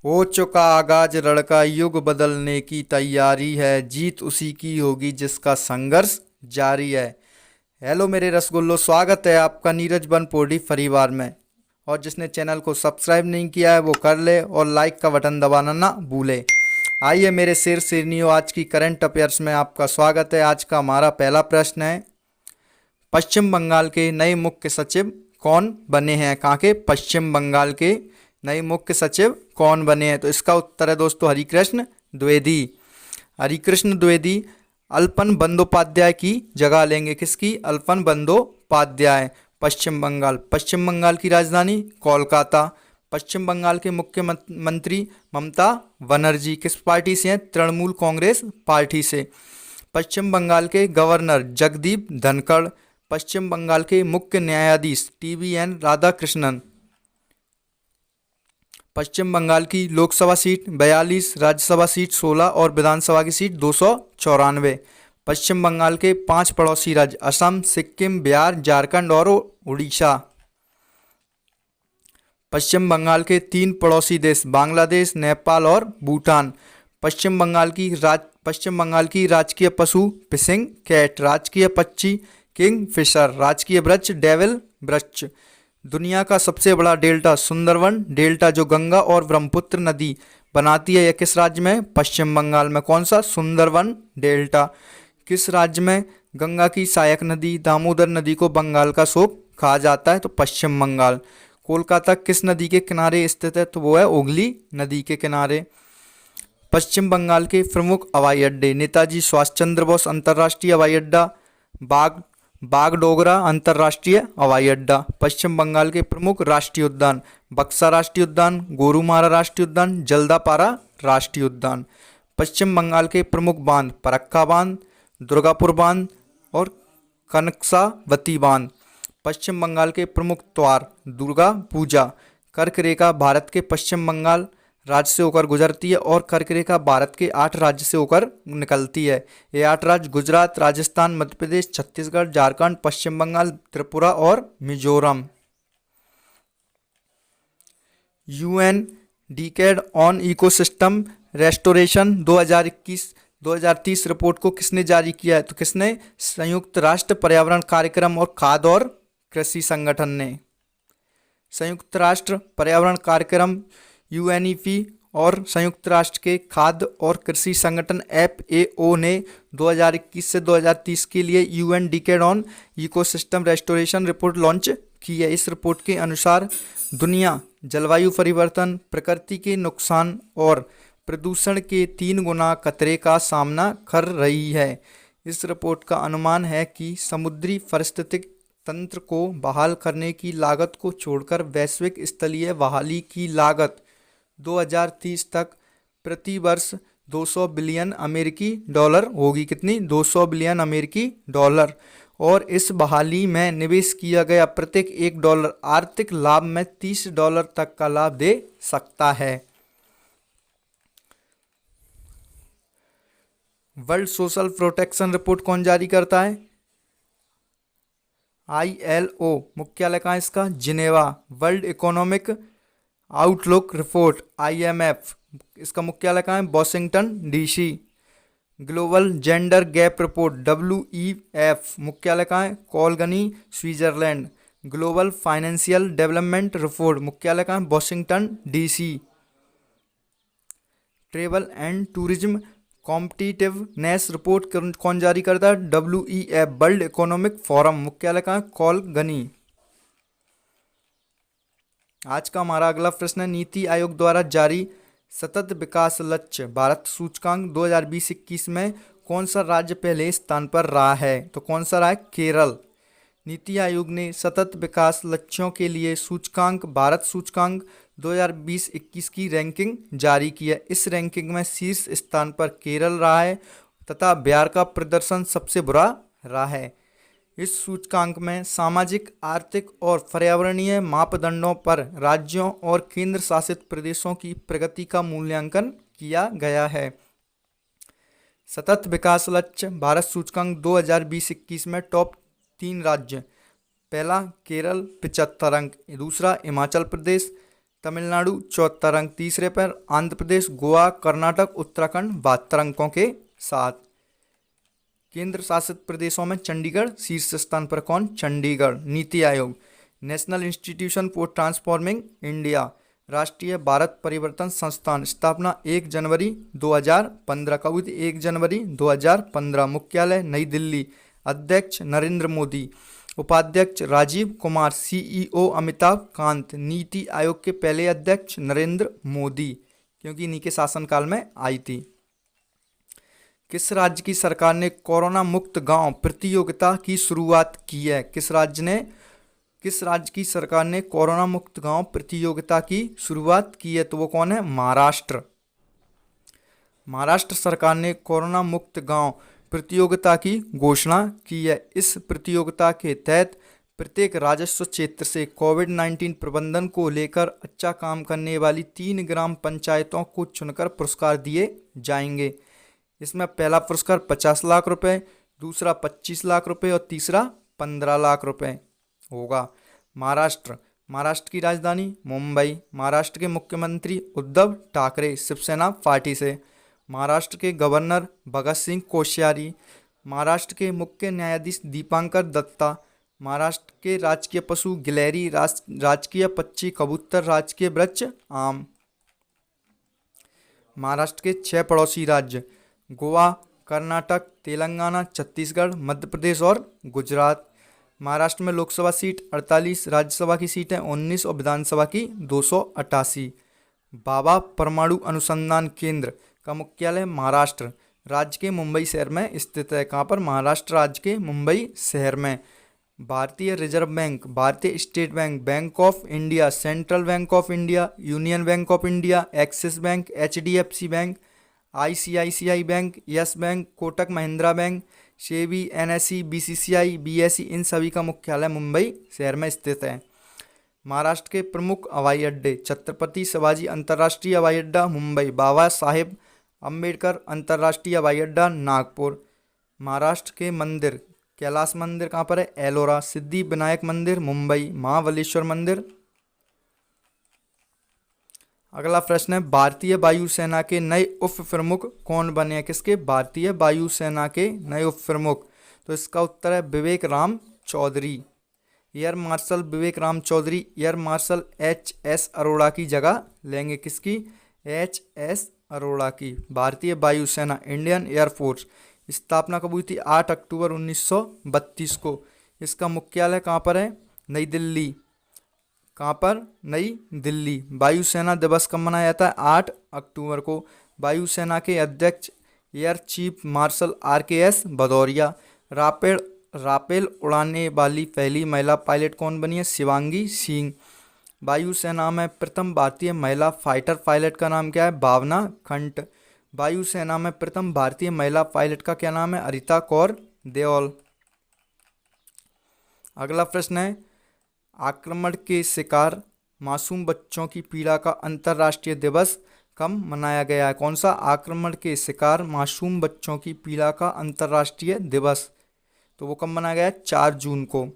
हो चुका आगाज रणका, युग बदलने की तैयारी है, जीत उसी की होगी जिसका संघर्ष जारी है। हेलो मेरे रसगुल्लो, स्वागत है आपका नीरज बन पोडी परिवार में। और जिसने चैनल को सब्सक्राइब नहीं किया है वो कर ले और लाइक का बटन दबाना ना भूले। आइए मेरे शेर शेरनियों, आज की करंट अफेयर्स में आपका स्वागत है। आज का हमारा पहला प्रश्न है, पश्चिम बंगाल के नए मुख्य सचिव कौन बने हैं? कहाँ के? पश्चिम बंगाल के नए मुख्य सचिव कौन बने हैं? तो इसका उत्तर है दोस्तों हरिकृष्ण द्विवेदी। हरिकृष्ण द्विवेदी अल्पन बंदोपाध्याय की जगह लेंगे। किसकी? अल्पन बंदोपाध्याय। पश्चिम बंगाल की राजधानी कोलकाता। पश्चिम बंगाल के मुख्यमंत्री ममता बनर्जी किस पार्टी से हैं? तृणमूल कांग्रेस पार्टी से। पश्चिम बंगाल के गवर्नर जगदीप धनखड़। पश्चिम बंगाल के मुख्य न्यायाधीश TVN राधाकृष्णन। पश्चिम बंगाल की लोकसभा सीट 42, राज्यसभा सीट 16 और विधानसभा की सीट 294। पश्चिम बंगाल के 5 पड़ोसी राज्य असम, सिक्किम, बिहार, झारखंड और उड़ीसा। पश्चिम बंगाल के 3 पड़ोसी देश बांग्लादेश, नेपाल और भूटान। पश्चिम बंगाल की राजकीय पशु फिशिंग कैट। राजकीय पक्षी किंग फिशर। राजकीय वृक्ष डेविल वृक्ष। दुनिया का सबसे बड़ा डेल्टा सुंदरवन डेल्टा, जो गंगा और ब्रह्मपुत्र नदी बनाती है, यह किस राज्य में? पश्चिम बंगाल में। कौन सा? सुंदरवन डेल्टा। किस राज्य में गंगा की सहायक नदी दामोदर नदी को बंगाल का शोक कहा जाता है? तो पश्चिम बंगाल। कोलकाता किस नदी के किनारे स्थित है? तो वो है हुगली नदी के किनारे। पश्चिम बंगाल के प्रमुख हवाई अड्डे नेताजी सुभाष चंद्र बोस अंतर्राष्ट्रीय हवाई अड्डा, बागडोगरा अंतर्राष्ट्रीय हवाई अड्डा। पश्चिम बंगाल के प्रमुख राष्ट्रीय उद्यान बक्सा राष्ट्रीय उद्यान, गोरुमारा राष्ट्रीय उद्यान, जल्दापारा राष्ट्रीय उद्यान। पश्चिम बंगाल के प्रमुख बांध फरक्का बांध, दुर्गापुर बांध और कनकसावती बांध। पश्चिम बंगाल के प्रमुख त्योहार दुर्गा पूजा। कर्क रेखा भारत के पश्चिम बंगाल राज्य से होकर गुजरती है और कर्क रेखा भारत के 8 राज्य से होकर निकलती है। ये 8 राज्य गुजरात, राजस्थान, मध्य प्रदेश, छत्तीसगढ़, झारखंड, पश्चिम बंगाल, त्रिपुरा और Mizoram. UN decade on ecosystem restoration 2021-2030 report को किसने जारी किया है? तो किसने? संयुक्त राष्ट्र पर्यावरण कार्यक्रम और खाद्य और कृषि संगठन ने। संयुक्त राष्ट्र पर्यावरण कार्यक्रम UNEP और संयुक्त राष्ट्र के खाद्य और कृषि संगठन FAO ने 2021 से 2030 के लिए UN decade on ecosystem restoration report launch की है। इस रिपोर्ट के अनुसार दुनिया जलवायु परिवर्तन, प्रकृति के नुकसान और प्रदूषण के 3 गुना खतरे का सामना कर रही है। इस रिपोर्ट का अनुमान है कि समुद्री पारिस्थितिक तंत्र को बहाल करने की लागत को छोड़कर वैश्विक स्थलीय बहाली की लागत 2030 तक प्रति वर्ष 200 बिलियन अमेरिकी डॉलर होगी। कितनी? 200 बिलियन अमेरिकी डॉलर। और इस बहाली में निवेश किया गया प्रत्येक $1 आर्थिक लाभ में $30 तक का लाभ दे सकता है। वर्ल्ड सोशल प्रोटेक्शन रिपोर्ट कौन जारी करता है? ILO। मुख्यालय कहाँ इसका? Geneva. World economic outlook report IMF, इसका मुख्यालय कहाँ है? Washington DC। Global gender gap report WEF, मुख्यालय कहाँ है? Cologny Switzerland. Global financial development report, मुख्यालय कहाँ है? Washington DC। Travel and tourism competitiveness report कौन जारी करता है? WEF, वर्ल्ड इकोनॉमिक फोरम, मुख्यालय कहाँ है? कोलगनी। आज का हमारा अगला प्रश्न है, नीति आयोग द्वारा जारी सतत विकास लक्ष्य भारत सूचकांक 2020-21 में कौन सा राज्य पहले स्थान पर रहा है? तो कौन सा रहा है? केरल। नीति आयोग ने सतत विकास लक्ष्यों के लिए सूचकांक भारत सूचकांक 2020-21 की रैंकिंग जारी की है। इस रैंकिंग में शीर्ष स्थान पर केरल रहा है तथा बिहार का प्रदर्शन सबसे बुरा रहा है। इस सूचकांक में सामाजिक, आर्थिक और पर्यावरणीय मापदंडों पर राज्यों और केंद्र शासित प्रदेशों की प्रगति का मूल्यांकन किया गया है। सतत विकास लक्ष्य भारत सूचकांक 2020-21 में टॉप 3 राज्य, पहला केरल 75 अंक, दूसरा हिमाचल प्रदेश तमिलनाडु 74 अंक तीसरे पर, आंध्र प्रदेश, गोवा, कर्नाटक, उत्तराखंड 72 अंकों के साथ। केंद्र शासित प्रदेशों में चंडीगढ़ शीर्ष स्थान पर। कौन? Chandigarh. NITI Aayog, national institution for transforming India, राष्ट्रीय भारत परिवर्तन संस्थान, स्थापना 1 जनवरी 2015, कब हुई थी? 1 जनवरी 2015, मुख्यालय नई दिल्ली, अध्यक्ष नरेंद्र मोदी, उपाध्यक्ष राजीव कुमार, सीईओ अमिताभ कांत। नीति आयोग के पहले अध्यक्ष नरेंद्र मोदी, क्योंकि इन्हीं के शासनकाल में आई थी। किस राज्य की सरकार ने कोरोना मुक्त गांव प्रतियोगिता की शुरुआत की है? किस राज्य की सरकार ने कोरोना मुक्त गांव प्रतियोगिता की शुरुआत की है? तो वो कौन है? महाराष्ट्र। महाराष्ट्र सरकार ने कोरोना मुक्त गांव प्रतियोगिता की घोषणा की है। इस प्रतियोगिता के तहत प्रत्येक राजस्व क्षेत्र से कोविड-19 प्रबंधन को लेकर अच्छा काम करने वाली 3 ग्राम पंचायतों को चुनकर पुरस्कार दिए जाएंगे। इसमें पहला पुरस्कार 50 लाख रुपए, दूसरा 25 लाख रुपए और तीसरा 15 लाख रुपए होगा। महाराष्ट्र की राजधानी मुंबई। महाराष्ट्र के मुख्यमंत्री उद्धव ठाकरे, शिवसेना पार्टी से। महाराष्ट्र के गवर्नर भगत सिंह कोश्यारी। महाराष्ट्र के मुख्य न्यायाधीश दीपांकर दत्ता। महाराष्ट्र के राजकीय पशु गिलहरी, राजकीय पक्षी कबूतर, राजकीय वृक्ष आम। महाराष्ट्र के 6 पड़ोसी राज्य गोवा, कर्नाटक, तेलंगाना, छत्तीसगढ़, मध्य प्रदेश और गुजरात। महाराष्ट्र में लोकसभा सीट 48, राज्यसभा की सीटें 19 और विधानसभा की 288। भाभा परमाणु अनुसंधान केंद्र का मुख्यालय महाराष्ट्र राज्य के मुंबई शहर में स्थित है। कहाँ पर? महाराष्ट्र राज्य के मुंबई शहर में। भारतीय रिजर्व बैंक, भारतीय State Bank, Bank of India, Central Bank of India, Union Bank of India, Axis Bank, HDFC Bank, ICICI Bank, Yes Bank, Kotak Mahindra Bank, SEBI, NSE, BCCI, BSE, इन सभी का मुख्यालय मुंबई शहर में स्थित है। महाराष्ट्र के प्रमुख हवाई अड्डे: छत्रपति शिवाजी अंतर्राष्ट्रीय हवाई अड्डा मुंबई, बाबा साहेब अम्बेडकर अंतर्राष्ट्रीय हवाई अड्डा नागपुर। महाराष्ट्र के मंदिर: कैलाश मंदिर कहाँ पर है? एलोरा। सिद्धि विनायक मंदिर मुंबई, महाबलेश्वर मंदिर। अगला प्रश्न है, भारतीय वायुसेना के नए उप प्रमुख कौन बने हैं? किसके? भारतीय वायुसेना के नए उप प्रमुख। तो इसका उत्तर है Vivek Ram Chaudhary. Air marshal Vivek Ram Chaudhary air marshal H S. Arora की जगह लेंगे। किसकी? एच.एस. अरोड़ा की। भारतीय वायुसेना, इंडियन एयरफोर्स, स्थापना कब हुई थी? 8 अक्टूबर 1932 को। इसका मुख्यालय कहाँ पर है? नई दिल्ली। कहाँ पर? नई दिल्ली। वायुसेना दिवस कब मनाया जाता है? 8 अक्टूबर को। वायुसेना के अध्यक्ष air chief marshal R K S. Bhadauria. Rafale उड़ाने वाली पहली महिला पायलट कौन बनी है? शिवांगी सिंह। वायुसेना में प्रथम भारतीय महिला फाइटर पायलट का नाम क्या है? भावना खंट। वायुसेना में प्रथम भारतीय महिला पायलट का क्या नाम है? अरिता कौर देओल। अगला प्रश्न है, आक्रमण के शिकार मासूम बच्चों की पीड़ा का अंतर्राष्ट्रीय दिवस कब मनाया गया है? कौन सा? आक्रमण के शिकार मासूम बच्चों की पीड़ा का अंतर्राष्ट्रीय दिवस। तो वो कब मनाया गया है? 4 जून को।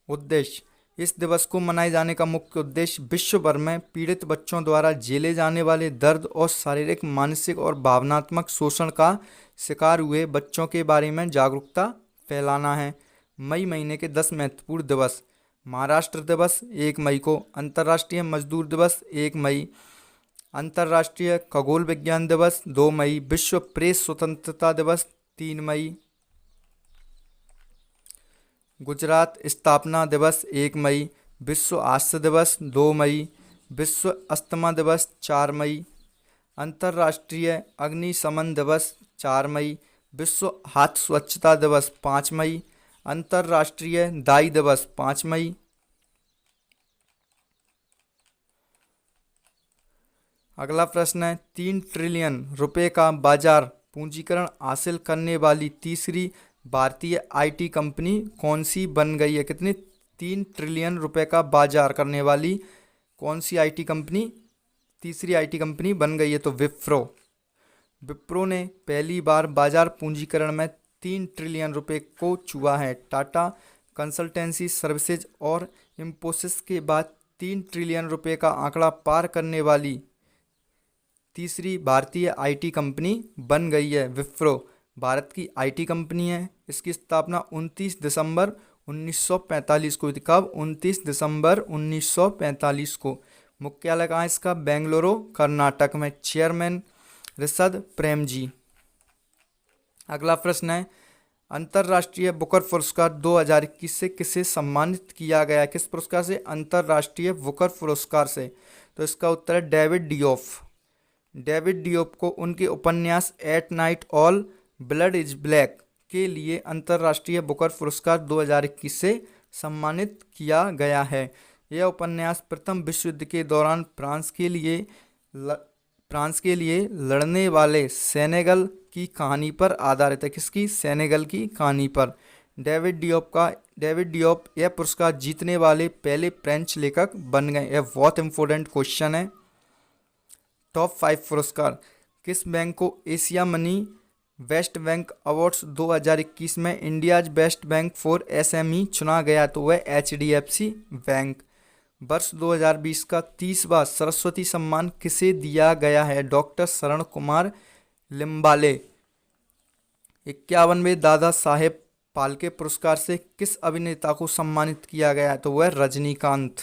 उद्देश्य: इस दिवस को मनाए जाने का मुख्य उद्देश्य विश्व भर में पीड़ित बच्चों द्वारा झेले जाने वाले दर्द और शारीरिक, मानसिक और भावनात्मक शोषण का शिकार हुए बच्चों के बारे में जागरूकता फैलाना है। मई महीने के 10 महत्वपूर्ण दिवस: महाराष्ट्र दिवस 1 मई को, अंतर्राष्ट्रीय मजदूर दिवस 1 मई, अंतर्राष्ट्रीय खगोल विज्ञान दिवस 2 मई, विश्व प्रेस स्वतंत्रता दिवस 3 मई, गुजरात स्थापना दिवस 1 मई, विश्व हास्य दिवस 2 मई, विश्व अस्थमा दिवस 4 मई, अंतर्राष्ट्रीय अग्निशमन दिवस 4 मई, विश्व हाथ स्वच्छता दिवस 5 मई, अंतर्राष्ट्रीय दाई दिवस 5 मई। अगला प्रश्न है, 3 ट्रिलियन रुपए का बाजार पूंजीकरण हासिल करने वाली तीसरी भारतीय आईटी कंपनी कौन सी बन गई है? कितनी? 3 ट्रिलियन रुपए का बाजार करने वाली कौन सी आईटी कंपनी तीसरी आईटी कंपनी बन गई है? तो विप्रो ने पहली बार बाजार पूंजीकरण में 3 ट्रिलियन रुपए को छुआ है। टाटा कंसल्टेंसी सर्विसेज और इंफोसिस के बाद 3 ट्रिलियन रुपए का आंकड़ा पार करने वाली तीसरी भारतीय आईटी कंपनी बन गई है। विप्रो भारत की आईटी कंपनी है। इसकी स्थापना 29 दिसंबर 1945 को हुई थी। कब? 29 दिसंबर 1945 को। मुख्यालय कहाँ है इसका? बेंगलुरु, कर्नाटक में। चेयरमैन ऋषद प्रेम जी। अगला प्रश्न है, अंतर्राष्ट्रीय बुकर पुरस्कार 2021 से किसे सम्मानित किया गया? किस पुरस्कार से? अंतर्राष्ट्रीय बुकर पुरस्कार से। तो इसका उत्तर है डेविड डियोफ। डेविड डियोफ को उनके उपन्यास at night all blood is black के लिए अंतर्राष्ट्रीय बुकर पुरस्कार 2021 से सम्मानित किया गया है। यह उपन्यास प्रथम विश्व युद्ध के दौरान फ्रांस के लिए लड़ने वाले सेनेगल की कहानी पर आधारित है। किसकी? सेनेगल की कहानी पर। डेविड डियोप यह पुरस्कार जीतने वाले पहले फ्रेंच लेखक बन गए। यह बहुत इंपॉर्टेंट क्वेश्चन है। टॉप 5 पुरस्कार। किस बैंक को Asia money best bank awards 2021 में India's best bank for SME चुना गया? तो वह एचडीएफसी बैंक। वर्ष 2020 का 30वां सरस्वती सम्मान किसे दिया गया है? डॉक्टर शरण कुमार लिम्बाले। 51वें दादा साहेब फाल्के पुरस्कार से किस अभिनेता को सम्मानित किया गया है? तो वह रजनीकांत।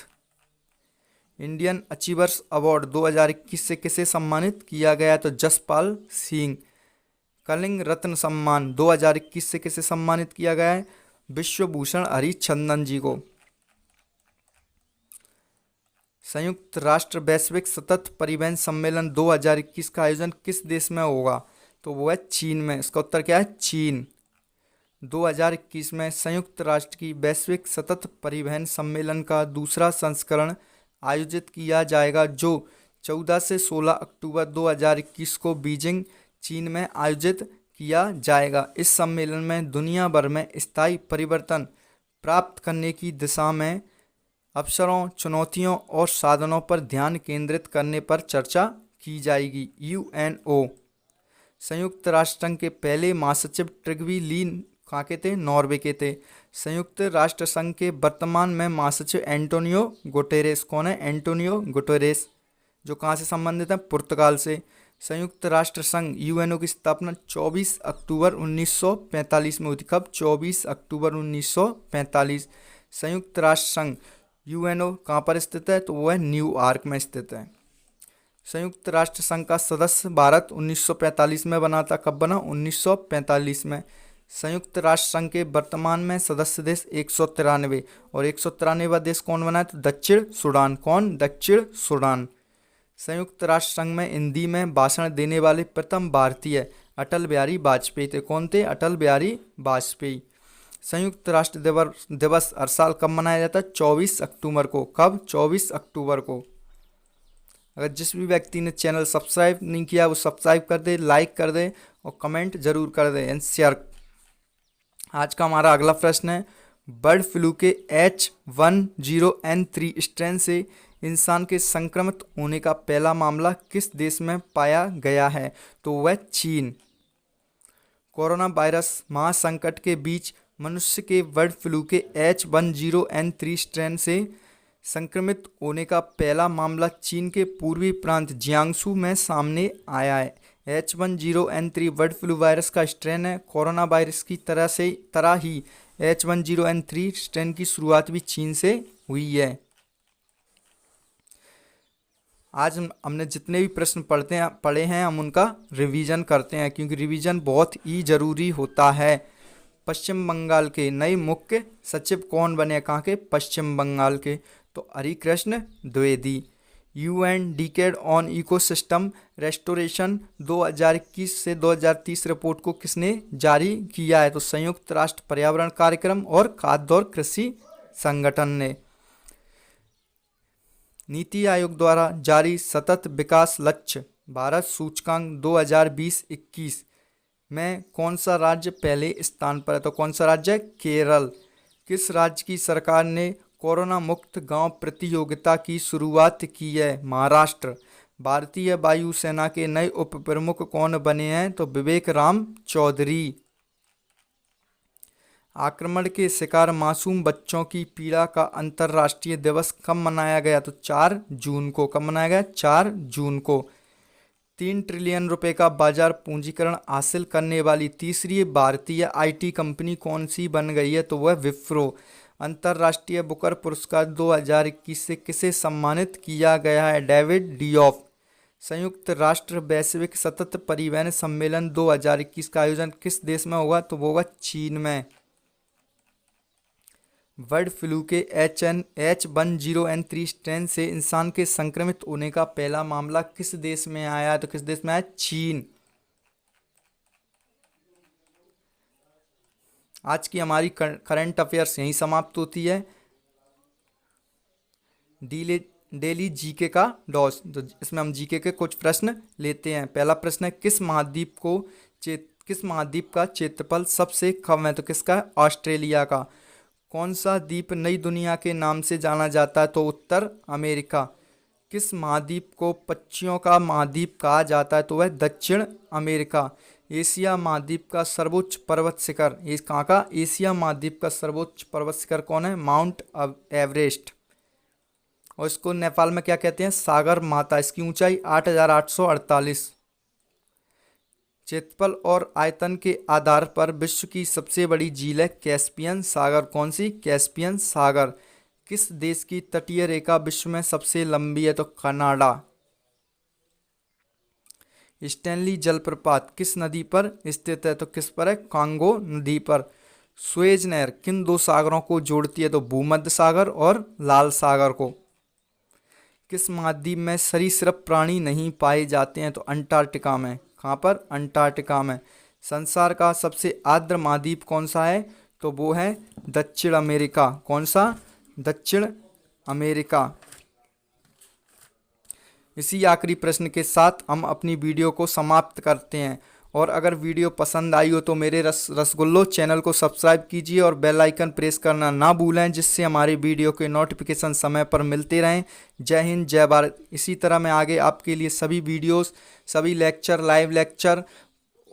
इंडियन अचीवर्स अवार्ड 2021 से किसे सम्मानित किया गया? तो जसपाल सिंह। कलिंग रत्न सम्मान 2021 से किसे सम्मानित किया गया है? विश्वभूषण हरिचंदन जी को। संयुक्त राष्ट्र वैश्विक सतत परिवहन सम्मेलन 2021 का आयोजन किस देश में होगा? तो वो है चीन में। इसका उत्तर क्या है? चीन। 2021 में संयुक्त राष्ट्र की वैश्विक सतत परिवहन सम्मेलन का दूसरा संस्करण आयोजित किया जाएगा, जो 14 से 16 अक्टूबर 2021 को बीजिंग, चीन में आयोजित किया जाएगा। इस सम्मेलन में दुनिया भर में स्थायी परिवर्तन प्राप्त करने की दिशा में अवसरों, चुनौतियों और साधनों पर ध्यान केंद्रित करने पर चर्चा की जाएगी। यूएनओ संयुक्त राष्ट्र संघ के पहले महासचिव ट्रिग्वी लीन कहाँ के थे? नॉर्वे के थे। संयुक्त राष्ट्र संघ के वर्तमान में महासचिव एंटोनियो गुटेरेस। कौन है? एंटोनियो गुटेरेस, जो कहाँ से संबंधित है? पुर्तगाल से। संयुक्त राष्ट्र संघ यूएनओ की स्थापना 24 अक्टूबर 1945 में हुई थी। कब? 24 अक्टूबर 1945। संयुक्त राष्ट्र संघ यूएनओ कहाँ पर स्थित है? तो वो है न्यूयॉर्क में स्थित है। संयुक्त राष्ट्र संघ का सदस्य भारत 1945 में बना था। कब बना? 1945 में। संयुक्त राष्ट्र संघ के वर्तमान में सदस्य देश 193 और 193वां देश कौन बना है? तो दक्षिण सूडान। कौन? दक्षिण सूडान। संयुक्त राष्ट्र संघ में हिंदी में भाषण देने वाले प्रथम भारतीय अटल बिहारी वाजपेयी थे। कौन थे? अटल बिहारी वाजपेयी। संयुक्त राष्ट्र दिवस हर साल कब मनाया जाता है? 24 अक्टूबर को। कब? 24 अक्टूबर को। अगर जिस भी व्यक्ति ने चैनल सब्सक्राइब नहीं किया वो सब्सक्राइब कर दे, लाइक कर दे और कमेंट जरूर कर दे एंड शेयर। आज का हमारा अगला प्रश्न है, बर्ड फ्लू के H1N3 स्ट्रेन से इंसान के संक्रमित होने का पहला मामला किस देश में पाया गया है? तो वह चीन। कोरोना वायरस महासंकट के बीच मनुष्य के बर्ड फ्लू के H1N3 स्ट्रेन से संक्रमित होने का पहला मामला चीन के पूर्वी प्रांत जियांगसू में सामने आया है। H1N3 बर्ड फ्लू वायरस का स्ट्रेन है। कोरोना वायरस की तरह ही H1N3 स्ट्रेन की शुरुआत भी चीन से हुई है। आज हमने जितने भी प्रश्न पढ़े हैं हम उनका रिवीजन करते हैं, क्योंकि रिवीजन बहुत ही ज़रूरी होता है। पश्चिम बंगाल के नए मुख्य सचिव कौन बने? कहाँ के? पश्चिम बंगाल के। तो Harikrishna Dwivedi. UN decade on ecosystem restoration 2021 से 2030 रिपोर्ट को किसने जारी किया है? तो संयुक्त राष्ट्र पर्यावरण कार्यक्रम और खाद्य और कृषि संगठन ने। नीति आयोग द्वारा जारी सतत विकास लक्ष्य भारत सूचकांक 2020-21 में कौन सा राज्य पहले स्थान पर है? तो कौन सा राज्य है? केरल। किस राज्य की सरकार ने कोरोना मुक्त गांव प्रतियोगिता की शुरुआत की है? महाराष्ट्र। भारतीय वायुसेना के नए उप प्रमुख कौन बने हैं? तो विवेक राम चौधरी। आक्रमण के शिकार मासूम बच्चों की पीड़ा का अंतर्राष्ट्रीय दिवस कब मनाया गया? तो 4 जून को। कब मनाया गया? 4 जून को। 3 ट्रिलियन रुपए का बाजार पूंजीकरण हासिल करने वाली तीसरी भारतीय आईटी कंपनी कौन सी बन गई है? तो वह विप्रो। अंतर्राष्ट्रीय बुकर पुरस्कार 2021 से किसे सम्मानित किया गया है? डेविड डियोफ। संयुक्त राष्ट्र वैश्विक सतत परिवहन सम्मेलन 2021 का आयोजन किस देश में होगा? तो वो होगा चीन में। बर्ड फ्लू के H10N3 स्ट्रेन से इंसान के संक्रमित होने का पहला मामला किस देश में आया? तो किस देश में आया? चीन। आज की हमारी करंट अफेयर्स यहीं समाप्त होती है। डेली जीके का डॉस, तो इसमें हम जीके के कुछ प्रश्न लेते हैं। पहला प्रश्न है, किस महाद्वीप का क्षेत्रफल सबसे कम है? तो किसका? ऑस्ट्रेलिया का। कौन सा द्वीप नई दुनिया के नाम से जाना जाता है? तो उत्तर अमेरिका। किस महाद्वीप को पक्षियों का महाद्वीप कहा जाता है? तो वह दक्षिण अमेरिका। एशिया महाद्वीप का सर्वोच्च पर्वत शिखर, ये कहाँ का? एशिया महाद्वीप का सर्वोच्च पर्वत शिखर कौन है? Mount Everest. और इसको नेपाल में क्या कहते हैं? सागर माता। इसकी ऊंचाई 8,848। क्षेत्रफल और आयतन के आधार पर विश्व की सबसे बड़ी झील है कैस्पियन सागर। कौन सी? कैस्पियन सागर। किस देश की तटीय रेखा विश्व में सबसे लंबी है? तो कनाडा। स्टैनली जलप्रपात किस नदी पर स्थित है? तो किस पर है? कांगो नदी पर। सुएज नहर किन दो सागरों को जोड़ती है? तो भूमध्य सागर और लाल सागर को। किस महाद्वीप में सरीसृप प्राणी नहीं पाए जाते हैं? तो अंटार्कटिका में। कहाँ पर? अंटार्कटिका में। संसार का सबसे आर्द्र महाद्वीप कौन सा है? तो वो है दक्षिण अमेरिका। कौन सा? दक्षिण अमेरिका। इसी आखिरी प्रश्न के साथ हम अपनी वीडियो को समाप्त करते हैं। और अगर वीडियो पसंद आई हो तो मेरे रसगुल्लो चैनल को सब्सक्राइब कीजिए और बेल आइकन प्रेस करना ना भूलें, जिससे हमारे वीडियो के नोटिफिकेशन समय पर मिलते रहें। जय हिंद, जय भारत। इसी तरह मैं आगे आपके लिए सभी वीडियोस, सभी lecture, live lecture,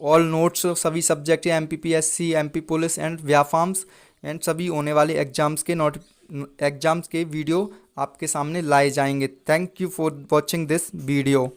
all notes, सभी subject MPPSC, MP police and व्याफार्म्स एंड सभी होने वाले एग्जाम्स के वीडियो आपके सामने लाए जाएंगे। Thank you for watching this video.